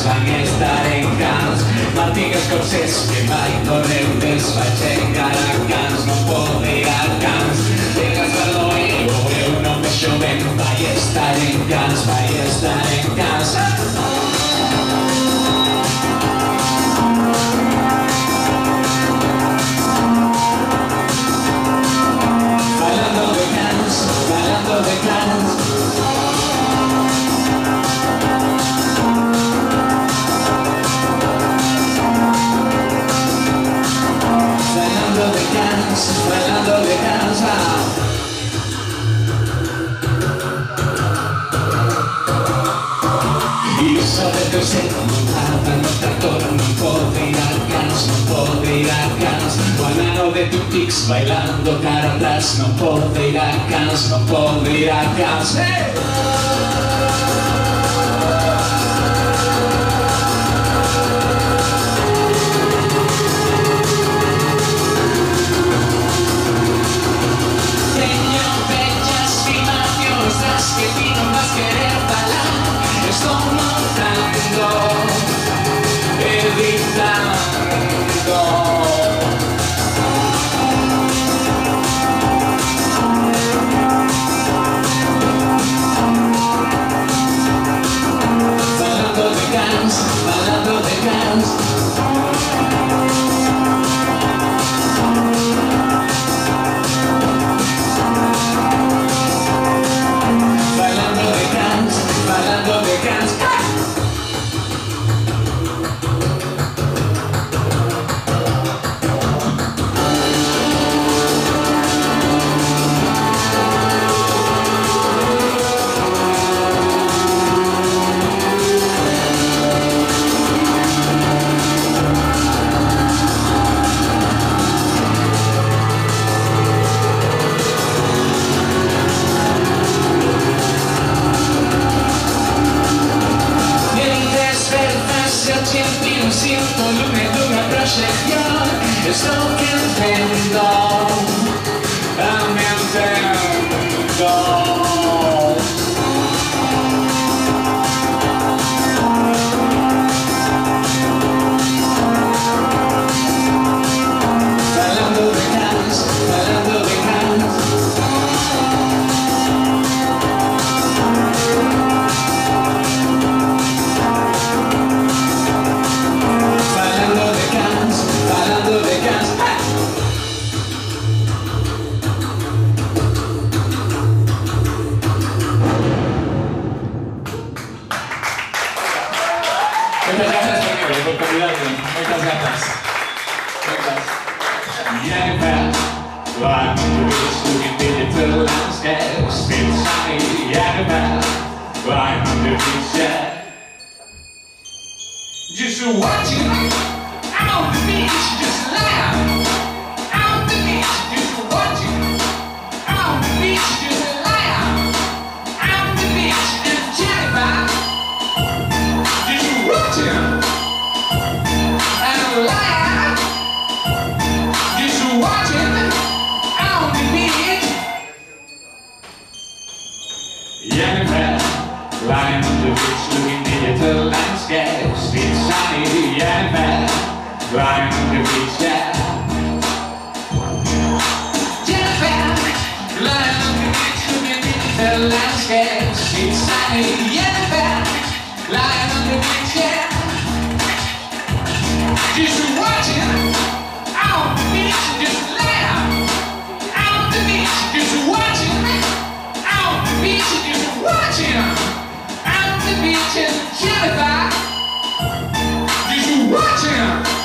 van estar en Cans. Martin Scorsese, que mai correu des vaig encara a Cans. No puc ir a Cans, digues perdó i veureu només jovent. Vaig estar en Cans, vaig estar en Cans. Bailando de Cans, bailando de Cans. Bailando de casa. Y sobre que se montaba en el tractor. No puedo ir a Cans, no puedo ir a Cans. Banano de tutix bailando cara atrás. No puedo ir a Cans, no puedo ir a Cans. Que ti no vas a querer bailar. Estoy montando, editando. Bailando de Cans, bailando de Cans. Sin volumen de una proyección es lo que entiendo, también entiendo. Bailando de Cans, bailando de Cans. Muchas gracias por convidarme. Muchas gracias. Jennifer, I'm looking digital landscapes. Still sunny, Jennifer, I'm on the beach, yeah. Just watching, I'm on the beach, just laugh. I'm on the beach, just watching. I'm on the beach, just laugh. I'm on the beach, and Jennifer. Jennifer, lying on the beach looking digital landscapes. It's sunny, Jennifer, lying on the beach, yeah. Jennifer, lying on the beach looking digital landscapes. It's sunny, Jennifer, lying on the beach, yeah. Just watching, on the beach, just laugh. On the beach, just watching. On the beach, just watching. On the beach, and Jennifer, just watching.